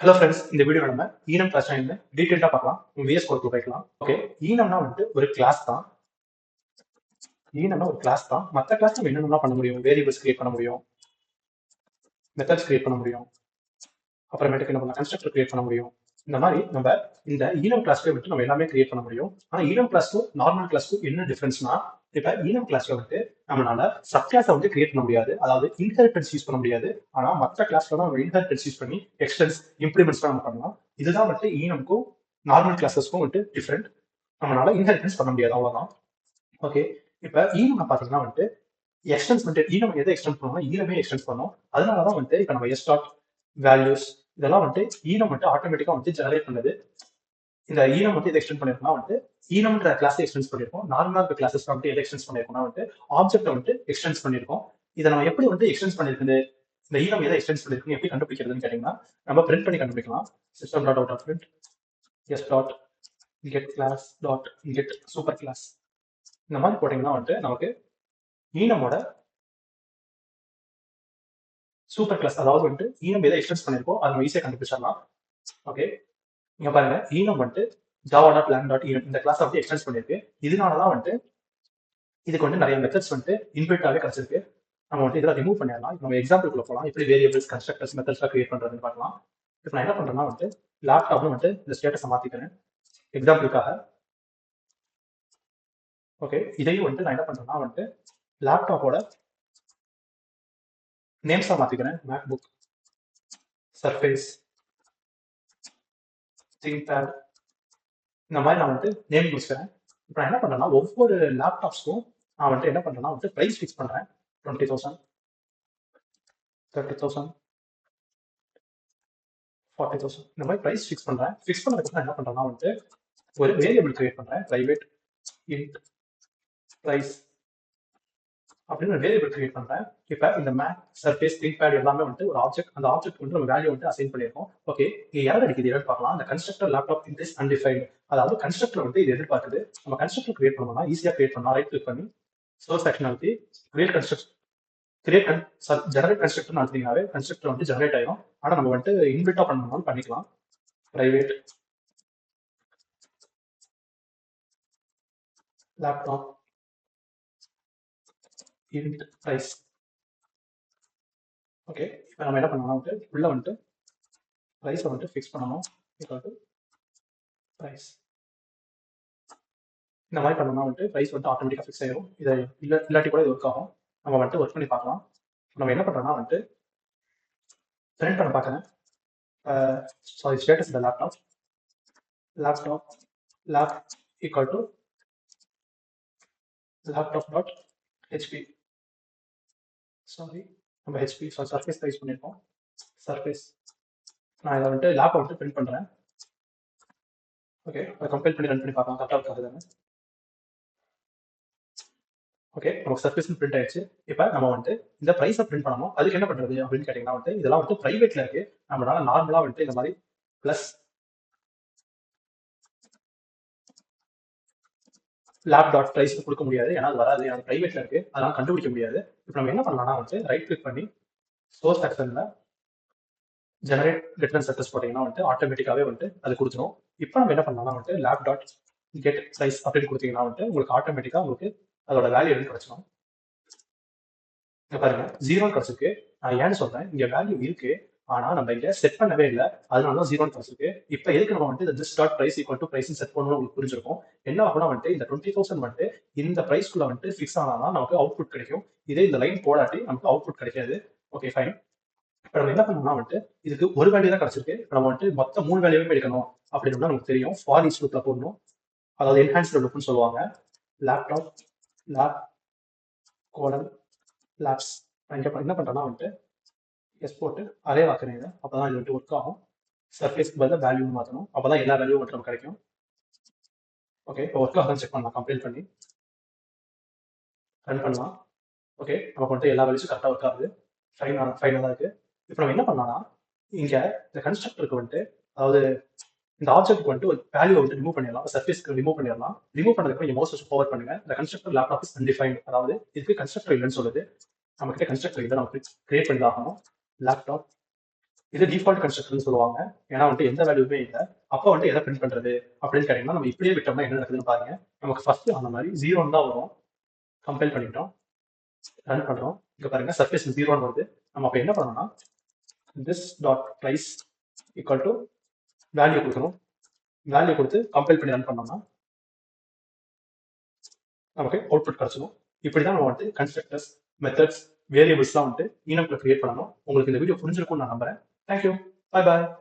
Hello friends, இந்த video நம்ம ஈனம் class டீட்டெயிலாக பார்க்கலாம். விஎஸ் கோட் வைக்கலாம். ஓகே, ஈனம்னா வந்துட்டு ஒரு கிளாஸ் தான். ஈனம்னா ஒரு கிளாஸ் தான். மற்ற கிளாஸ் நம்ம என்னென்னலாம் பண்ண முடியும்? வேரியபிள்ஸ் கிரியேட் பண்ண முடியும், மெத்தட்ஸ் கிரியேட் பண்ண முடியும், அப்புறமேட்டுக்கு என்ன பண்ணலாம், கன்ஸ்ட்ரக்டர் கிரியேட் பண்ண முடியும். இந்த மாதிரி நம்ம இந்த ஈனம் கிளாஸ்ல விட்டு நம்ம எல்லாமே கிரியேட் பண்ண முடியும். ஆனா ஈனம் கிளாஸ்க்கும் நார்மல் கிளாஸ்க்கும் என்ன டிஃபரன்ஸ்னா, இப்ப ஈனம் கிளாஸ்ல வந்துட்டு நம்மளால சப் கிளாஸை வந்து கிரியேட் பண்ண முடியாது, அதாவது இன்ஹெரிட்டன்ஸ் யூஸ் பண்ண முடியாது. ஆனா மற்ற கிளாஸ்ல தான் நம்ம இன்ஹெரிட்டன்ஸ் யூஸ் பண்ணி எக்ஸ்டென்ஸ் இம்ப்ளிமெண்ட்ஸ் நம்ம பண்ணலாம். இதுதான் வந்துட்டு ஈனம்க்கும் நார்மல் கிளாஸஸ்க்கும் வந்துட்டு டிஃப்ரெண்ட். நம்மளால இன்ஹெரிட்டன்ஸ் பண்ண முடியாது, அவ்வளவுதான். ஓகே, இப்ப ஈனம் பாத்தீங்கன்னா வந்துட்டு எக்ஸ்டென்ஸ் வந்துட்டு ஈனம் எதை எக்ஸ்டென்ட் பண்ணோம்னா ஈனமே எக்ஸ்டென்ட் பண்ணோம். அதனாலதான் வந்துட்டு இப்ப நம்ம எஸ்டாட் வேல்யூஸ் இதெல்லாம் வந்துட்டு ஈனம் வந்துட்டு ஆட்டோமேட்டிக்கா வந்து ஜெனரேட் பண்ணுது. இந்த ஈனம் வந்து எதை எக்ஸ்டென்ட் பண்ணிருக்கோம்னா வந்துட்டு ஈனம்ன்ற கிளாஸ் எக்ஸ்டென்ஸ் பண்ணிருக்கோம். நார்மலா இருக்க கிளாஸஸ் வந்துட்டு எதை எக்ஸ்டென்ஸ் பண்ணிருக்கோம்னா வந்துட்டு ஆப்ஜெக்ட் வந்துட்டு எக்ஸ்டென்ஸ் பண்ணிருக்கோம். இதை நம்ம எப்படி வந்து எக்ஸ்டென்ஸ் பண்ணிருக்குது, இந்த ஈனம் எதை எக்ஸ்டென்ஸ் பண்ணிருக்குன்னு எப்படி கண்டுபிடிக்கிறதுன்னு கேட்டீங்கன்னா, நம்ம பிரிண்ட் பண்ணி கண்டுபிடிக்கலாம். System dot out of print S dot get class dot get super class. இந்த மாதிரி போட்டீங்கன்னா வந்துட்டு நமக்கு ஈனமோட சூப்பர் கிளாஸ், அதாவது வந்துட்டு ஈனம் எதை எக்ஸ்டென்ஸ் பண்ணிருக்கோம் அதை நம்ம ஈஸியா கண்டுபிடிச்சிடலாம். ஓகே, இங்க பாருங்க, ஈனம் வந்துட்டு ஜாவா டாட் லேங் டாட் ஈனம் இந்த கிளாஸ் வந்து எக்ஸ்டென்ஸ் பண்ணிருக்கு. இதனாலதான் வந்துட்டு இதுக்கு வந்து நிறைய மெத்தட்ஸ் வந்துட்டு இன்பில்ட்டாவே கிடைச்சிருக்கு. நம்ம வந்து இதெல்லாம் ரிமூவ் பண்ணிடலாம். நம்ம எக்ஸாம்பிள்குள்ள போகலாம், எப்படி வேரியபிள்ஸ் கன்ஸ்ட்ரக்டர்ஸ் மெத்தட்ஸ்லாம் கிரியேட் பண்றதுன்னு பார்க்கலாம். இப்போ நான் என்ன பண்றேன்னா வந்துட்டு லேப்டாப்ல வந்துட்டு இந்த ஸ்டேட்டஸை மாத்திக்கிறேன் எக்ஸாம்பிளுக்காக. ஓகே, இதையும் வந்துட்டு நான் என்ன பண்றேன்னா வந்துட்டு லேப்டாப்போட நேம்ஸா மாத்திக்கிறேன். மேக் புக், சர்ஃபேஸ், திங்க்பேட், இந்த மாதிரி நான் வந்துட்டு நேம் கொடுத்துக்கிறேன். இப்போ நான் என்ன பண்றேன்னா ஒவ்வொரு லேப்டாப்ஸ்க்கும் நான் வந்துட்டு என்ன பண்றேன்னா வந்துட்டு ப்ரைஸ் ஃபிக்ஸ் பண்றேன். 20,000, 30,000, 40,000 இந்த மாதிரி ப்ரைஸ் ஃபிக்ஸ் பண்றேன். ஃபிக்ஸ் பண்ணதுக்கு என்ன பண்றேன்னா வந்துட்டு ஒரு வேரியபிள் கிரியேட் பண்றேன். பிரைவேட் இன்ட் ப்ரைஸ் அப்படின்னு ஒரு வேரியபிள் கிரியேட் பண்றேன். இப்போ இந்த மேக், சர்ஃபேஸ், திங்க்பேட் எல்லாமே வந்துட்டு ஒரு ஆப்ஜெக்ட். அந்த ஆப்ஜெக்ட் வந்து நம்ம வேல்யூ வந்து அசைன் பண்ணியிருக்கோம். ஓகே, இங்க எரர் அடிக்குது, எரர் பார்க்கலாம். அந்த கன்ஸ்ட்ரக்டர் லேப்டாப் இன்ட் அன்டிஃபைன்ட், அதாவது கன்ஸ்ட்ரக்டர் வந்து இது எதிர்பார்க்குது. நம்ம கன்ஸ்ட்ரக்டர் கிரியேட் பண்ணோம்னா ஈஸியா கிரியேட் பண்ணலாம். ரைட் கிளிக் பண்ணி சோர்ஸ் ஆக்ஷன் அழுத்தி create construct create generate constructor அழுத்தினாவே கன்ஸ்ட்ரக்டர் வந்து ஜெனரேட் ஆயிடும். ஆனா நம்ம வந்துட்டு இன்பில்ட்டா பண்ணணும்னாலும் பண்ணிக்கலாம். Private laptop int price. Okay, இப்போ நம்ம என்ன பண்ணலாம் வந்துட்டு உள்ள வந்துட்டு ப்ரைஸை வந்துட்டு ஃபிக்ஸ் பண்ணணும். Equal to price. இந்த மாதிரி பண்ணோம்னா வந்துட்டு ப்ரைஸ் வந்துட்டு ஆட்டோமேட்டிக்காக ஃபிக்ஸ் ஆயிடும். இதை இல்லாட்டி கூட இது ஒர்க் ஆகும். நம்ம வந்துட்டு ஒர்க் பண்ணி பார்க்கலாம். நம்ம என்ன பண்ணுறோம்னா வந்துட்டு பிரிண்ட் பண்ண பார்க்குறேன். சாரி, ஸ்டேட்டஸ் இந்த laptop lab equal to laptop dot HP. Sorry, நம்ம ஹெச்பி சர்ஃபேஸ் யூஸ் பண்ணியிருக்கோம். சர்ஃபேஸ். நான் இதை வந்துட்டு லேப்பை வந்துட்டு பிரிண்ட் பண்ணுறேன். ஓகே, அதை கம்பைல் பண்ணி ரன் பண்ணி பார்க்கலாம் கரெக்டாக இருக்காதுன்னு. ஓகே, நமக்கு சர்ஃபேஸ் பிரிண்ட் ஆயிடுச்சு. இப்போ நம்ம வந்துட்டு இந்த ப்ரைஸை பிரிண்ட் பண்ணணும். அதுக்கு என்ன பண்றது அப்படின்னு கேட்டீங்கன்னா வந்துட்டு இதெல்லாம் வந்துட்டு பிரைவேட்ல இருக்கு. நம்மளால நார்மலா வந்துட்டு இந்த மாதிரி பிளஸ் லேப் டாட் ப்ரைஸ் கொடுக்க முடியாது, ஏன்னா அது வராது, அது பிரைவேட்ல இருக்கு, அதெல்லாம் கண்டுபிடிக்க முடியாது. இப்போ நம்ம என்ன பண்ணலாம்னா வந்துட்டு ரைட் கிளிக் பண்ணி சோர்ஸ் ஆக்ஷன்ல ஜெனரேட் டிஃபரன்ஸ் சர்ஃபேஸ் போட்டீங்கன்னா வந்துட்டு ஆட்டோமேட்டிக்காவே வந்துட்டு அது கொடுத்துரும். இப்போ நம்ம என்ன பண்ணலாம்னா வந்துட்டு லேப் டாட் கெட் ப்ரைஸ் அப்படின்னு கொடுத்தீங்கன்னா வந்துட்டு உங்களுக்கு ஆட்டோமேட்டிக்கா உங்களுக்கு அதோட வேல்யூ வந்து கிடைச்சிடும். இங்க பாருங்க, 0 கிடைச்சிருக்கு. நான் ஏன்னு சொல்றேன், இங்க வேல்யூ இருக்கு, ஆனா நம்ம இங்க செட் பண்ணவே இல்லை, அதனாலதான் 0 கிடைச்சிருக்கு. இப்போ எதுக்கு நம்ம வந்துட்டு இந்த this dot price equal to price set பண்ணணும் உங்களுக்கு புரிஞ்சிருக்கும். என்ன ஆகும்னா வந்துட்டு இந்த 20,000 வந்துட்டு இந்த பிரைஸ்க்குள்ள வந்துட்டு ஃபிக்ஸ் ஆனாதான் நமக்கு அவுட்புட் கிடைக்கும். இதே இந்த லைன் போடாட்டி நமக்கு அவுட்புட் கிடைக்காது. Okay, fine. இப்போ நம்ம என்ன பண்ணணும்னா வந்துட்டு இதுக்கு ஒரு வேல்யூ தான் கிடைச்சிருக்கு. நம்ம வந்துட்டு மொத்தம் 3 வேல்யூவே எடுக்கணும் அப்படின்னு நமக்கு தெரியும். ஃபார் ஈச் லூப்ல போடணும், அதாவது என்ஹான்ஸ்டு லூப்னு சொல்லுவாங்க. Laptop lab colon labs. இங்க என்ன பண்றேன்னா வந்துட்டு எஸ் போட்டு அரே வாக்குறேன். இதை அப்பதான் இது வந்துட்டு ஒர்க் ஆகும். சர்ஃபேஸ்க்கு பதிலாக வேல்யூ மாற்றணும், அப்பதான் எல்லா வேல்யூவும் மட்டும் நமக்கு கிடைக்கும். ஓகே, இப்போ ஒர்க் ஆகுதுன்னு செக் பண்ணலாம். கம்பைல் பண்ணி ரன் பண்ணலாம். ஓகே, நமக்கு வந்துட்டு எல்லா வேல்யூஸும் கரெக்டாக ஒர்க் ஆகுது. ஃபைனலாக இருக்கு. இப்போ நம்ம என்ன பண்ணலாம்னா இங்க இந்த கன்ஸ்ட்ரக்டருக்கு வந்துட்டு, அதாவது இந்த ஆப்ஜெக்ட் வந்துட்டு ஒரு வேல்யூ வந்து ரிமூவ் பண்ணிடலாம். சர்ஃபேஸ்க்கு ரிமூவ் பண்ணிடலாம். ரிமூவ் பண்ணதுக்கு இங்க மவுஸ் வச்சு ஃபார்வர்ட் பண்ணுங்க. இந்த கன்ஸ்ட்ரக்டர் லேப்டாப் இஸ் அன்டிஃபைன்ட், அதாவது இதுக்கு கன்ஸ்ட்ரக்டர் இல்லைன்னு சொல்லுது. நம்ம கிட்ட கன்ஸ்ட்ரக்டர் இல்லை, நம்ம கிரியேட் பண்ணி ஆகணும். லேப்டாப் இது டிஃபால்ட் கன்ஸ்ட்ரக்டர்னு சொல்லுவாங்க. ஏன்னா வந்துட்டு எந்த வேல்யூமே இல்லை. அப்போ வந்துட்டு எதை பிரிண்ட் பண்றது அப்படின்னு கேட்டீங்கன்னா, நம்ம இப்படியே விட்டோம்னா என்ன நடக்குதுன்னு பாருங்க. நமக்கு ஃபர்ஸ்ட் அந்த மாதிரி 0 தான் வரும். கம்பைல் பண்ணிட்டோம், ரன் பண்றோம். இங்க பாருங்க சர்ஃபேஸ் 0 வருது. நம்ம அப்ப என்ன பண்ணணும்னா this dot price equal to value கொடுக்கணும். வேல்யூ கொடுத்து கம்பைல் பண்ணி ரன் பண்ணோம்னா நமக்கு அவுட்புட் கிடைச்சிடும். இப்படிதான் நம்ம வந்துட்டு கன்ஸ்ட்ரக்டர்ஸ், மெத்தட்ஸ், வேரியபிள்ஸ்லாம் வந்துட்டு ஈனம்ல கிரியேட் பண்ணணும். உங்களுக்கு இந்த வீடியோ புரிஞ்சிருக்கும்னு நான் நம்புறேன். Thank you, bye bye.